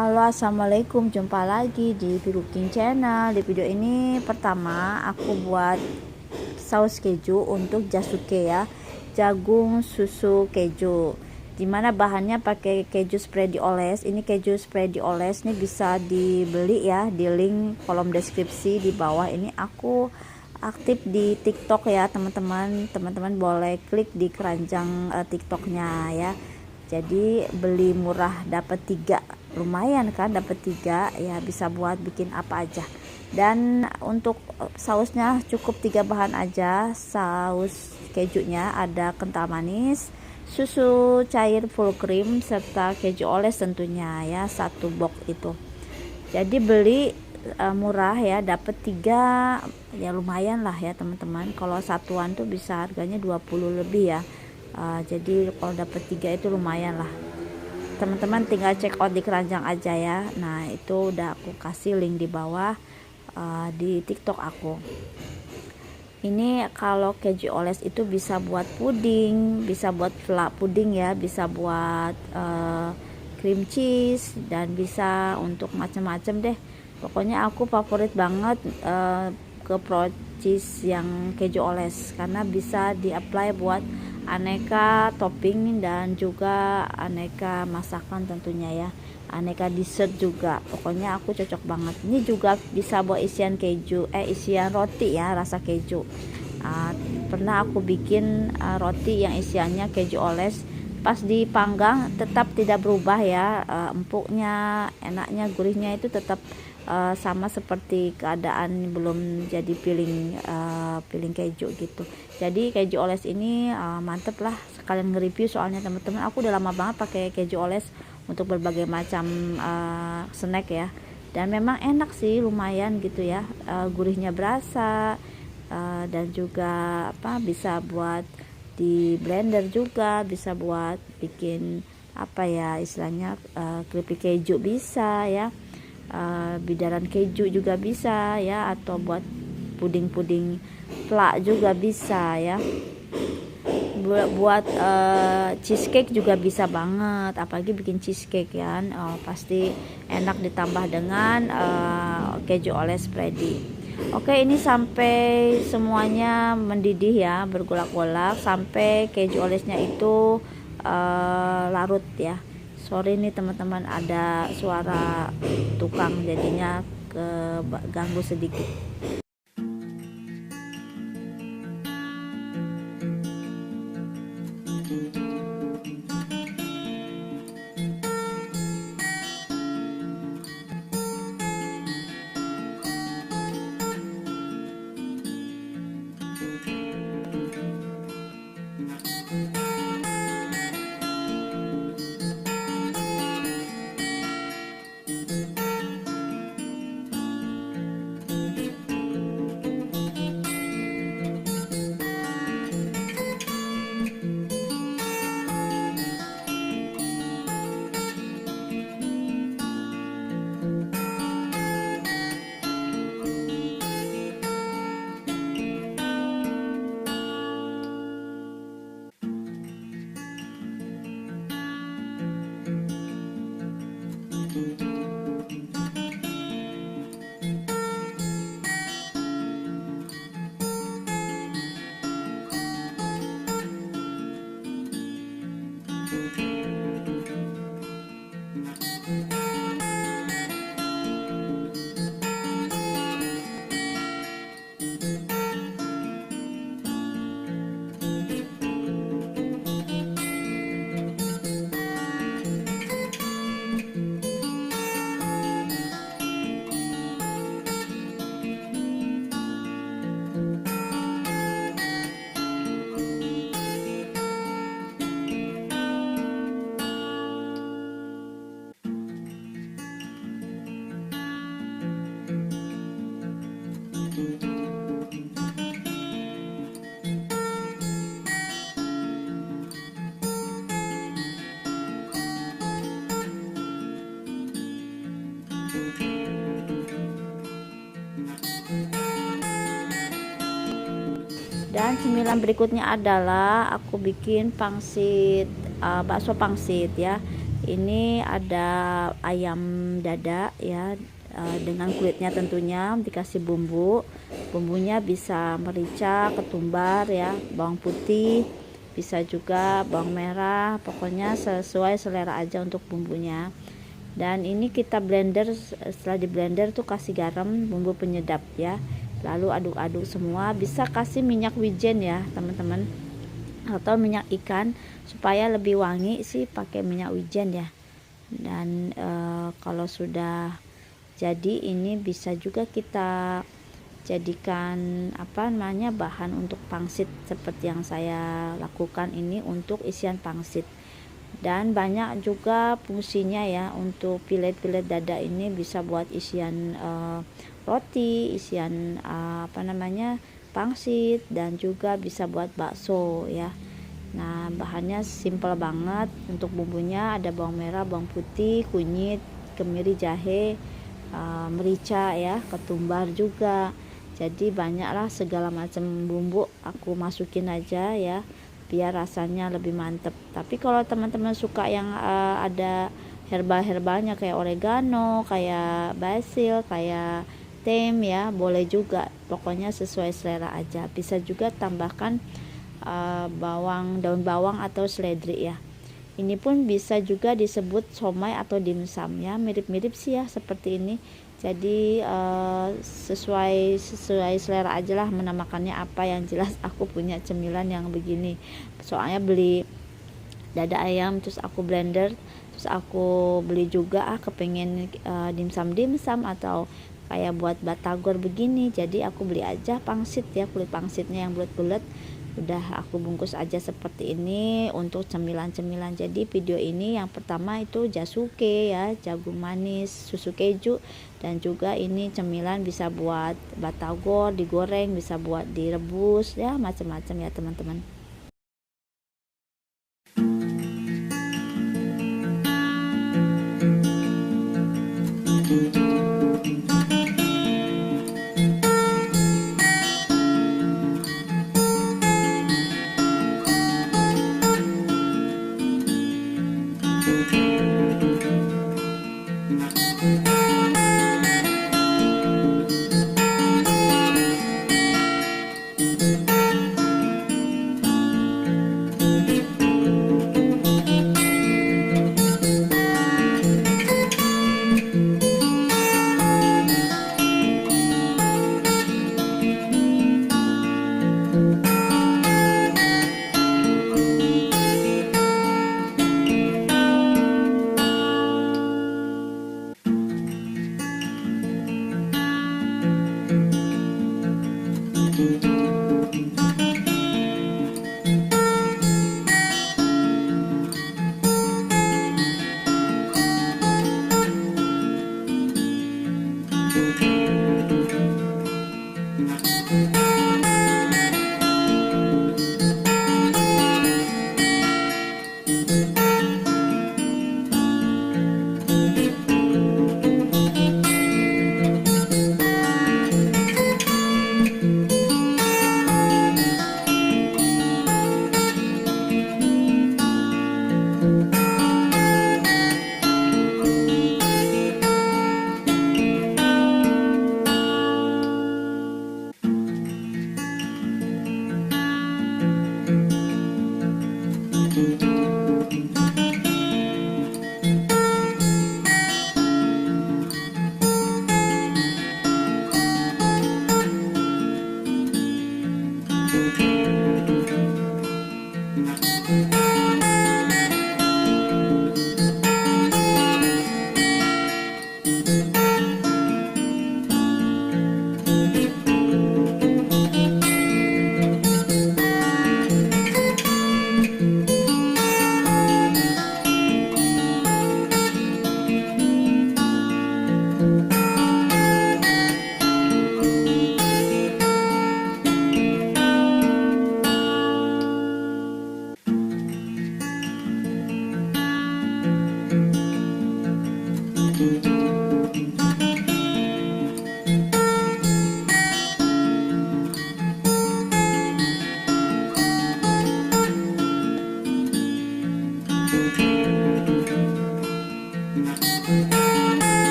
Halo, assalamualaikum, jumpa lagi di Cooking Channel. Di video ini pertama aku buat saus keju untuk jasuke ya, jagung susu keju, dimana bahannya pakai keju spread dioles. Ini keju spread dioles ini bisa dibeli ya, di link kolom deskripsi di bawah. Ini aku aktif di TikTok ya teman-teman boleh klik di keranjang TikToknya ya. Jadi beli murah dapat 3, lumayan kan, dapat 3 ya, bisa buat bikin apa aja. Dan untuk sausnya cukup 3 bahan aja. Saus kejunya ada kental manis, susu cair full cream, serta keju oles tentunya ya, 1 box itu. Jadi beli murah ya, dapat 3 ya, lumayan lah ya teman-teman. Kalau satuan tuh bisa harganya 20 lebih ya. Jadi kalau dapat 3 itu lumayan lah teman-teman, tinggal check out di keranjang aja ya. Nah itu udah aku kasih link di bawah di TikTok aku. Ini kalau keju oles itu bisa buat puding, bisa buat flan puding ya, bisa buat cream cheese, dan bisa untuk macam-macam deh. Pokoknya aku favorit banget ke cheese yang keju oles, karena bisa di-apply buat aneka topping dan juga aneka masakan tentunya ya, aneka dessert juga. Pokoknya aku cocok banget. Ini juga bisa buat isian keju, isian roti ya, rasa keju. Pernah aku bikin roti yang isiannya keju oles, pas dipanggang tetap tidak berubah ya, empuknya, enaknya, gurihnya itu tetap sama seperti keadaan belum jadi piling keju gitu. Jadi keju oles ini mantep lah, sekalian nge-review soalnya teman-teman. Aku udah lama banget pakai keju oles untuk berbagai macam snack ya, dan memang enak sih, lumayan gitu ya, gurihnya berasa, dan juga bisa buat di blender juga, bisa buat bikin apa ya istilahnya, keripik keju bisa ya, bidaran keju juga bisa ya, atau buat puding-puding flan juga bisa ya, buat cheesecake juga bisa banget, apalagi bikin cheesecake ya. Pasti enak ditambah dengan keju oles spready. Oke, ini sampai semuanya mendidih ya, bergolak-golak sampai keju olesnya itu larut ya. Sorry nih teman-teman, ada suara tukang jadinya keganggu sedikit. Dan cemilan berikutnya adalah aku bikin pangsit, bakso pangsit ya. Ini ada ayam dada ya, dengan kulitnya tentunya, dikasih bumbunya bisa merica, ketumbar ya, bawang putih, bisa juga bawang merah, pokoknya sesuai selera aja untuk bumbunya. Dan ini kita blender, setelah di blender tuh kasih garam, bumbu penyedap ya, lalu aduk-aduk semua. Bisa kasih minyak wijen ya teman-teman, atau minyak ikan, supaya lebih wangi sih pakai minyak wijen ya. Dan kalau sudah jadi ini bisa juga kita jadikan apa namanya bahan untuk pangsit, seperti yang saya lakukan ini untuk isian pangsit. Dan banyak juga fungsinya ya, untuk pilet-pilet dada ini bisa buat isian roti, isian apa namanya pangsit, dan juga bisa buat bakso ya. Nah, bahannya simple banget. Untuk bumbunya ada bawang merah, bawang putih, kunyit, kemiri, jahe, merica ya, ketumbar juga. Jadi banyaklah segala macam bumbu aku masukin aja ya, biar rasanya lebih mantep. Tapi kalau teman-teman suka yang ada herbal-herbalnya kayak oregano, kayak basil, kayak thyme ya, boleh juga. Pokoknya sesuai selera aja. Bisa juga tambahkan daun bawang atau seledri ya. Ini pun bisa juga disebut somai atau dimsum ya, mirip-mirip sih ya seperti ini. Jadi sesuai selera aja lah menamakannya apa, yang jelas aku punya cemilan yang begini. Soalnya beli dada ayam terus aku blender, terus aku beli juga kepengen dimsum atau kayak buat batagor begini. Jadi aku beli aja pangsit ya, kulit pangsitnya yang bulat-bulat, udah aku bungkus aja seperti ini untuk cemilan-cemilan. Jadi video ini yang pertama itu jasuke ya, jagung manis, susu keju, dan juga ini cemilan bisa buat batagor, digoreng, bisa buat direbus ya, macam-macam ya teman-teman.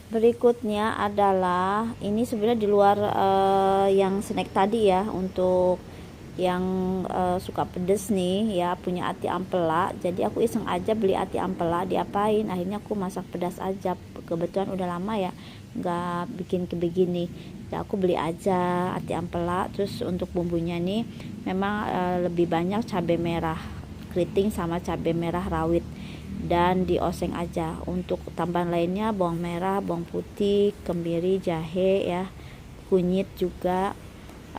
Berikutnya adalah ini sebenarnya di luar yang snack tadi ya, untuk yang suka pedes nih ya, punya ati ampela. Jadi aku iseng aja beli ati ampela, diapain, akhirnya aku masak pedas aja. Kebetulan udah lama ya nggak bikin kayak begini, ya aku beli aja ati ampela. Terus untuk bumbunya nih memang lebih banyak cabai merah keriting sama cabai merah rawit dan dioseng aja. Untuk tambahan lainnya bawang merah, bawang putih, kemiri, jahe ya, kunyit juga.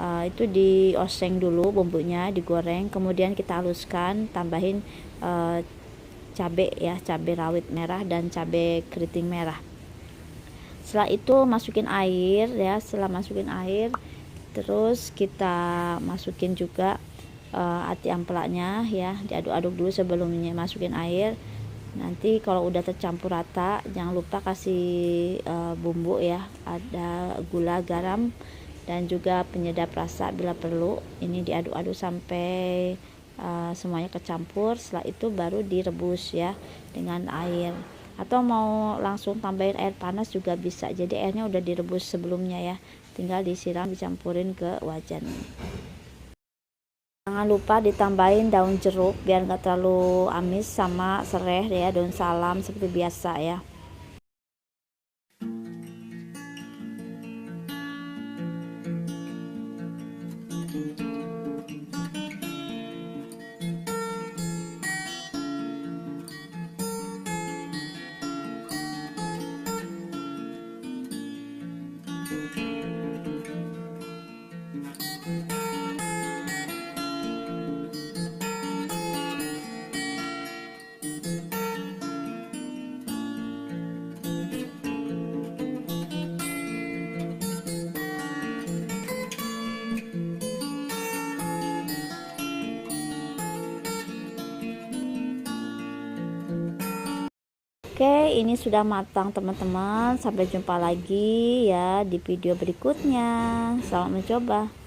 Itu dioseng dulu bumbunya, digoreng, kemudian kita haluskan, tambahin cabai ya, cabai rawit merah dan cabai keriting merah. Setelah itu masukin air ya, setelah masukin air terus kita masukin juga ati ampelanya ya, diaduk-aduk dulu sebelumnya masukin air. Nanti kalau udah tercampur rata, jangan lupa kasih bumbu ya, ada gula, garam, dan juga penyedap rasa bila perlu. Ini diaduk-aduk sampai semuanya kecampur. Setelah itu baru direbus ya dengan air, atau mau langsung tambahin air panas juga bisa. Jadi airnya udah direbus sebelumnya ya, tinggal disiram, dicampurin ke wajan. Jangan lupa ditambahin daun jeruk biar nggak terlalu amis, sama serai ya, daun salam seperti biasa ya. Oke, ini sudah matang teman-teman. Sampai jumpa lagi ya di video berikutnya. Selamat mencoba.